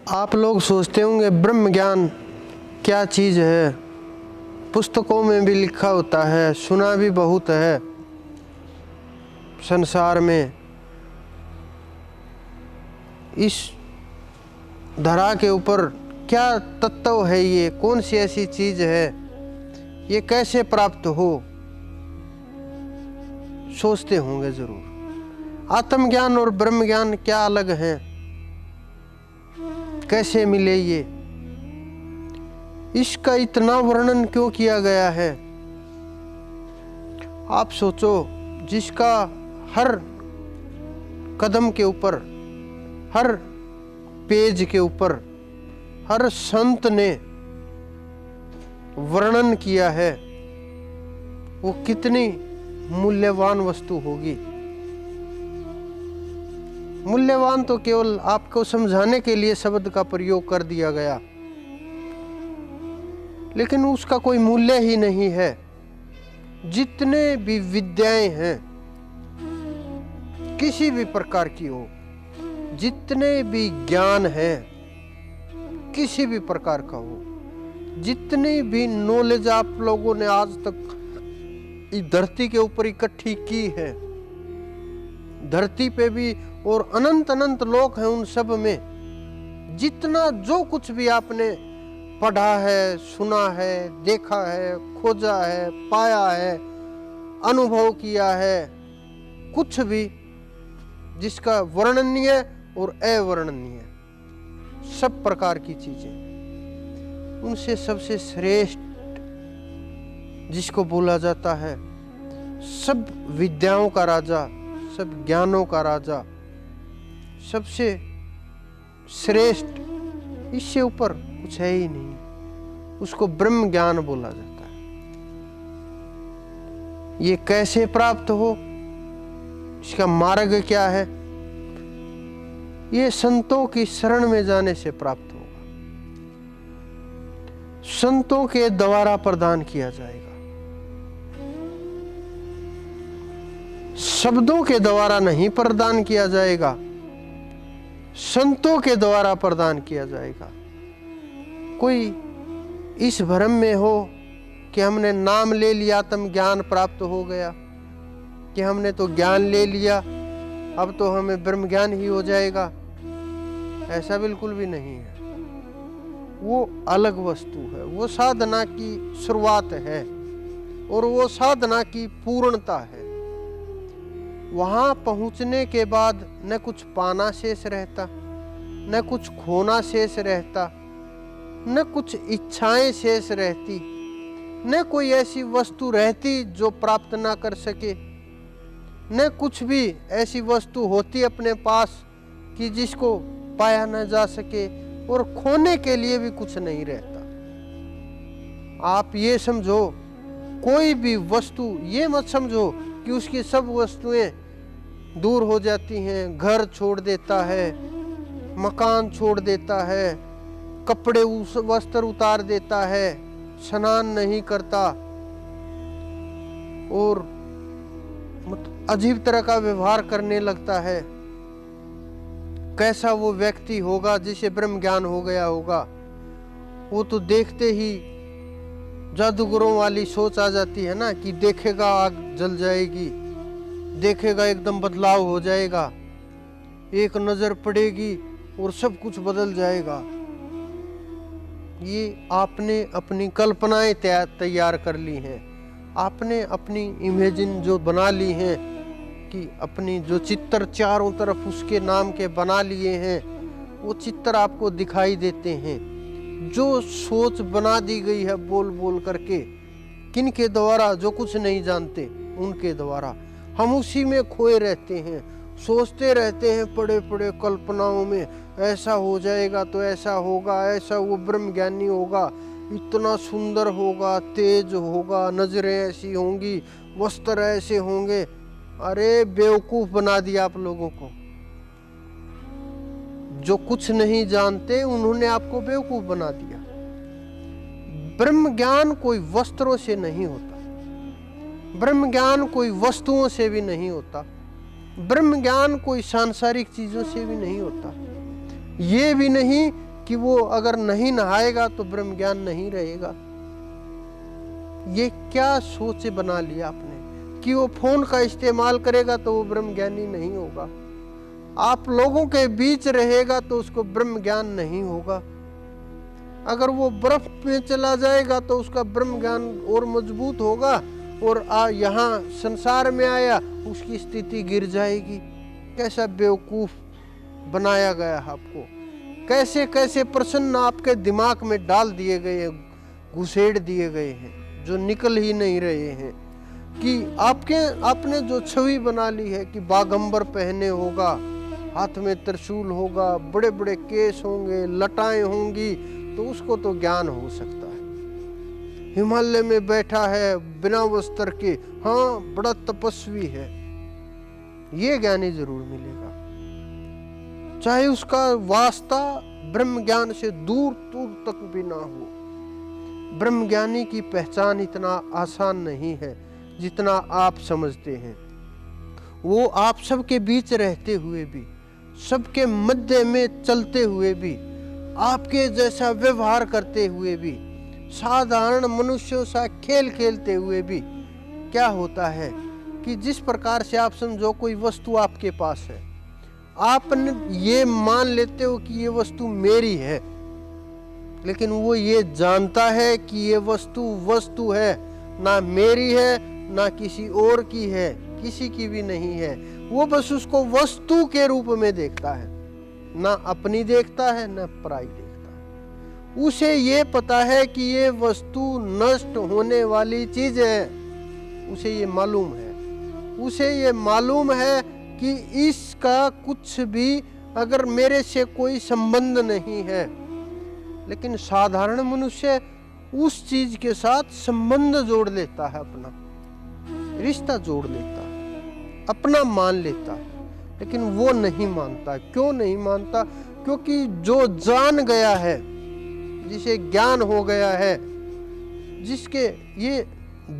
आप लोग सोचते होंगे ब्रह्म ज्ञान क्या चीज़ है। पुस्तकों में भी लिखा होता है, सुना भी बहुत है। संसार में इस धरा के ऊपर क्या तत्व है, ये कौन सी ऐसी चीज़ है, ये कैसे प्राप्त हो, सोचते होंगे ज़रूर। आत्मज्ञान और ब्रह्म ज्ञान क्या अलग हैं, कैसे मिले ये, इसका इतना वर्णन क्यों किया गया है। आप सोचो, जिसका हर कदम के ऊपर, हर पेज के ऊपर, हर संत ने वर्णन किया है, वो कितनी मूल्यवान वस्तु होगी। मूल्यवान तो केवल आपको समझाने के लिए शब्द का प्रयोग कर दिया गया, लेकिन उसका कोई मूल्य ही नहीं है। जितने भी विद्याएं हैं, किसी भी प्रकार की हो, जितने भी ज्ञान है, किसी भी प्रकार का हो, जितनी भी नॉलेज आप लोगों ने आज तक इस धरती के ऊपर इकट्ठी की है, धरती पे भी और अनंत अनंत लोक हैं, उन सब में जितना जो कुछ भी आपने पढ़ा है, सुना है, देखा है, खोजा है, पाया है, अनुभव किया है, कुछ भी जिसका वर्णनीय और अवर्णनीय सब प्रकार की चीजें, उनसे सबसे श्रेष्ठ जिसको बोला जाता है, सब विद्याओं का राजा, सब ज्ञानों का राजा, सबसे श्रेष्ठ, इससे ऊपर कुछ है ही नहीं, उसको ब्रह्म ज्ञान बोला जाता है। ये कैसे प्राप्त हो, इसका मार्ग क्या है, ये संतों की शरण में जाने से प्राप्त होगा, संतों के द्वारा प्रदान किया जाएगा, शब्दों के द्वारा नहीं प्रदान किया जाएगा, संतों के द्वारा प्रदान किया जाएगा। कोई इस भ्रम में हो कि हमने नाम ले लिया, आत्म ज्ञान प्राप्त हो गया, कि हमने तो ज्ञान ले लिया, अब तो हमें ब्रह्म ज्ञान ही हो जाएगा, ऐसा बिल्कुल भी नहीं है। वो अलग वस्तु है, वो साधना की शुरुआत है और वो साधना की पूर्णता है। वहां पहुंचने के बाद न कुछ पाना शेष रहता, न कुछ खोना शेष रहता, न कुछ इच्छाएं शेष रहती, न कोई ऐसी वस्तु रहती जो प्राप्त ना कर सके, न कुछ भी ऐसी वस्तु होती अपने पास कि जिसको पाया न जा सके, और खोने के लिए भी कुछ नहीं रहता। आप ये समझो, कोई भी वस्तु, ये मत समझो कि उसकी सब वस्तुएं दूर हो जाती हैं, घर छोड़ देता है, मकान छोड़ देता है, कपड़े वस्त्र उतार देता है, स्नान नहीं करता और अजीब तरह का व्यवहार करने लगता है। कैसा वो व्यक्ति होगा जिसे ब्रह्म ज्ञान हो गया होगा। वो तो देखते ही जादूगरों वाली सोच आ जाती है ना, कि देखेगा आग जल जाएगी, देखेगा एकदम बदलाव हो जाएगा, एक नजर पड़ेगी और सब कुछ बदल जाएगा। ये आपने अपनी कल्पनाएं तैयार कर ली हैं, आपने अपनी इमेजिन जो बना ली हैं, कि अपनी जो चित्र चारों तरफ उसके नाम के बना लिए हैं, वो चित्र आपको दिखाई देते हैं। जो सोच बना दी गई है बोल बोल करके, किन के द्वारा, जो कुछ नहीं जानते उनके द्वारा, हम उसी में खोए रहते हैं, सोचते रहते हैं पड़े पड़े कल्पनाओं में, ऐसा हो जाएगा तो ऐसा होगा, ऐसा वो ब्रह्म ज्ञानी होगा, इतना सुंदर होगा, तेज होगा, नजरें ऐसी होंगी, वस्त्र ऐसे होंगे। अरे बेवकूफ बना दिया आप लोगों को। जो कुछ नहीं जानते उन्होंने आपको बेवकूफ बना दिया। ब्रह्म ज्ञान कोई वस्त्रों से नहीं होता, ब्रह्म ज्ञान कोई वस्तुओं से भी नहीं होता, ब्रह्म ज्ञान कोई सांसारिक चीजों से भी नहीं होता। ये भी नहीं कि वो अगर नहीं नहाएगा तो ब्रह्म ज्ञान नहीं रहेगा। ये क्या सोच बना लिया आपने कि वो फोन का इस्तेमाल करेगा तो वो ब्रह्म ज्ञानी नहीं होगा, आप लोगों के बीच रहेगा तो उसको ब्रह्म ज्ञान नहीं होगा, अगर वो बर्फ में चला जाएगा तो उसका ब्रह्म ज्ञान और मजबूत होगा, और यहाँ संसार में आया उसकी स्थिति गिर जाएगी। कैसा बेवकूफ बनाया गया आपको, कैसे कैसे प्रश्न आपके दिमाग में डाल दिए गए हैं, घुसेड़ दिए गए हैं जो निकल ही नहीं रहे हैं। कि आपने जो छवि बना ली है कि बागंबर पहने होगा, हाथ में त्रिशूल होगा, बड़े बड़े केस होंगे, लटाएं होंगी, तो उसको तो ज्ञान हो सकता है। हिमालय में बैठा है बिना वस्त्र के, हाँ बड़ा तपस्वी है, ये ज्ञानी जरूर मिलेगा, चाहे उसका वास्ता ब्रह्म ज्ञान से दूर दूर तक भी ना हो। ब्रह्म ज्ञानी की पहचान इतना आसान नहीं है जितना आप समझते हैं। वो आप सबके बीच रहते हुए भी, सबके मध्य में चलते हुए भी, आपके जैसा व्यवहार करते हुए भी, साधारण मनुष्यों सा खेल खेलते हुए भी, क्या होता है कि जिस प्रकार से आप समझो कोई वस्तु आपके पास है, आपने ये मान लेते हो कि ये वस्तु मेरी है, लेकिन वो ये जानता है कि ये वस्तु है, ना मेरी है ना किसी और की है, किसी की भी नहीं है। वो बस उसको वस्तु के रूप में देखता है, ना अपनी देखता है ना पराई देखता है। उसे ये पता है कि ये वस्तु नष्ट होने वाली चीज है, उसे ये मालूम है, उसे ये मालूम है कि इसका कुछ भी अगर मेरे से कोई संबंध नहीं है। लेकिन साधारण मनुष्य उस चीज के साथ संबंध जोड़ लेता है, अपना रिश्ता जोड़ लेता है, अपना मान लेता है, लेकिन वो नहीं मानता। क्यों नहीं मानता? क्योंकि जो जान गया है, जिसे ज्ञान हो गया है, जिसके ये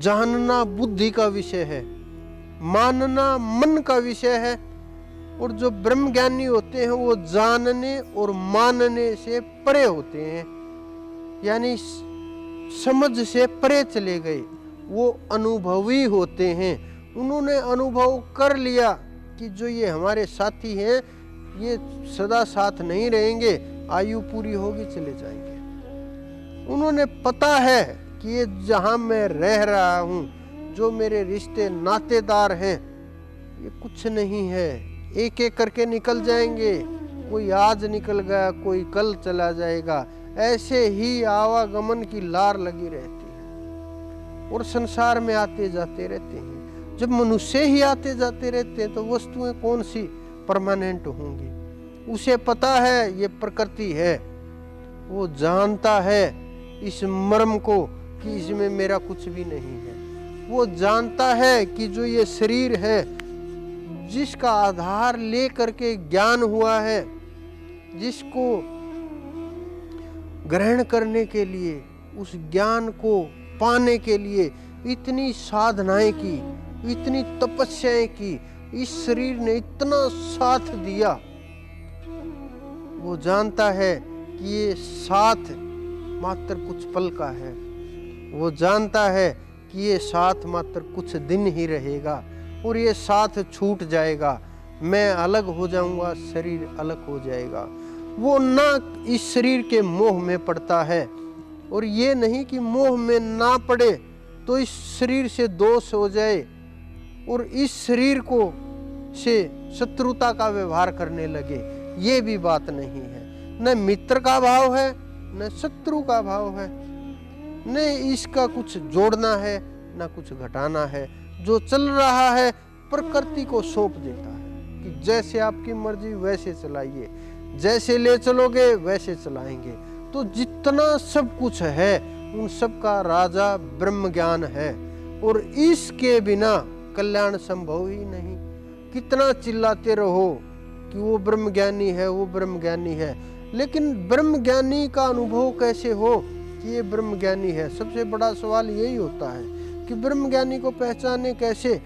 जानना बुद्धि का विषय है, मानना मन का विषय है, और जो ब्रह्म ज्ञानी होते हैं वो जानने और मानने से परे होते हैं, यानी समझ से परे चले गए, वो अनुभवी होते हैं। उन्होंने अनुभव कर लिया कि जो ये हमारे साथी हैं ये सदा साथ नहीं रहेंगे, आयु पूरी होगी चले जाएंगे। उन्होंने पता है कि ये जहाँ मैं रह रहा हूँ, जो मेरे रिश्ते नातेदार हैं, ये कुछ नहीं है, एक एक करके निकल जाएंगे, कोई आज निकल गया, कोई कल चला जाएगा, ऐसे ही आवागमन की लार लगी रहती है और संसार में आते जाते रहते हैं। जब मनुष्य ही आते जाते रहते हैं तो वस्तुएं कौन सी परमानेंट होंगी? उसे पता है ये प्रकृति है, वो जानता है इस मर्म को कि इसमें मेरा कुछ भी नहीं है। वो जानता है कि जो ये शरीर है, जिसका आधार ले करके ज्ञान हुआ है, जिसको ग्रहण करने के लिए, उस ज्ञान को पाने के लिए इतनी साधनाएं की, इतनी तपस्याएं की, इस शरीर ने इतना साथ दिया, वो जानता है कि ये साथ मात्र कुछ पल का है। वो जानता है कि ये साथ मात्र कुछ दिन ही रहेगा और ये साथ छूट जाएगा, मैं अलग हो जाऊंगा, शरीर अलग हो जाएगा। वो ना इस शरीर के मोह में पड़ता है, और ये नहीं कि मोह में ना पड़े तो इस शरीर से दोष हो जाए और इस शरीर को से शत्रुता का व्यवहार करने लगे, ये भी बात नहीं है। न मित्र का भाव है न शत्रु का भाव है, न इसका कुछ जोड़ना है न कुछ घटाना है। जो चल रहा है प्रकृति को सौंप देता है कि जैसे आपकी मर्जी वैसे चलाइए, जैसे ले चलोगे वैसे चलाएंगे। तो जितना सब कुछ है उन सब का राजा ब्रह्म ज्ञान है, और इसके बिना कल्याण संभव ही नहीं। कितना चिल्लाते रहो कि वो ब्रह्म ज्ञानी है, वो ब्रह्म ज्ञानी है, लेकिन ब्रह्म ज्ञानी का अनुभव कैसे हो कि ये ब्रह्म ज्ञानी है? सबसे बड़ा सवाल यही होता है कि ब्रह्म ज्ञानी को पहचाने कैसे?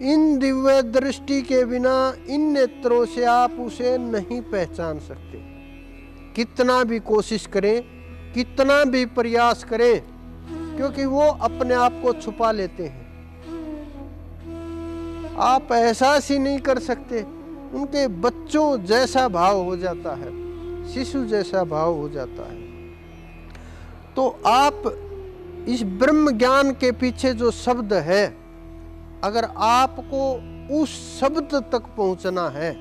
इन दिव्य दृष्टि के बिना, इन नेत्रों से आप उसे नहीं पहचान सकते। कितना भी कोशिश करें, कितना भी प्रयास करें, क्योंकि वो अपने आप को छुपा लेते हैं। आप एहसास ही नहीं कर सकते, उनके बच्चों जैसा भाव हो जाता है, शिशु जैसा भाव हो जाता है। तो आप इस ब्रह्म ज्ञान के पीछे जो शब्द है, अगर आपको उस शब्द तक पहुंचना है,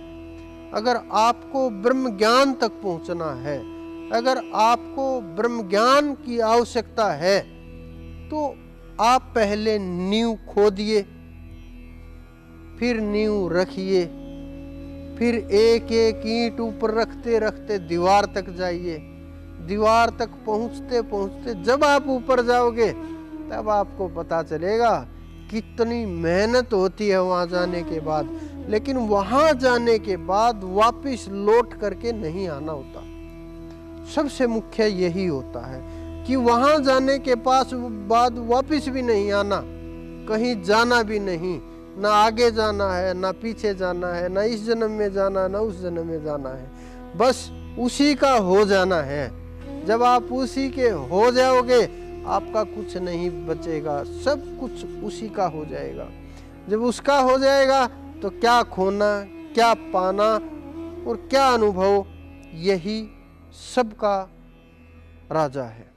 अगर आपको ब्रह्म ज्ञान तक पहुंचना है, अगर आपको ब्रह्म ज्ञान की आवश्यकता है, तो आप पहले नींव खोदिए, फिर नींव रखिए, फिर एक एक ईंट ऊपर रखते रखते दीवार तक जाइए। दीवार तक पहुंचते पहुंचते जब आप ऊपर जाओगे, तब आपको पता चलेगा कितनी मेहनत होती है वहां जाने के बाद। लेकिन वहां जाने के बाद वापस लौट करके नहीं आना होता। सबसे मुख्य यही होता है कि वहां जाने के बाद वापस भी नहीं आना, कहीं जाना भी नहीं, ना आगे जाना है, ना पीछे जाना है, ना इस जन्म में जाना, ना उस जन्म में जाना है, बस उसी का हो जाना है। जब आप उसी के हो जाओगे, आपका कुछ नहीं बचेगा, सब कुछ उसी का हो जाएगा। जब उसका हो जाएगा तो क्या खोना, क्या पाना और क्या अनुभव, यही सबका राजा है।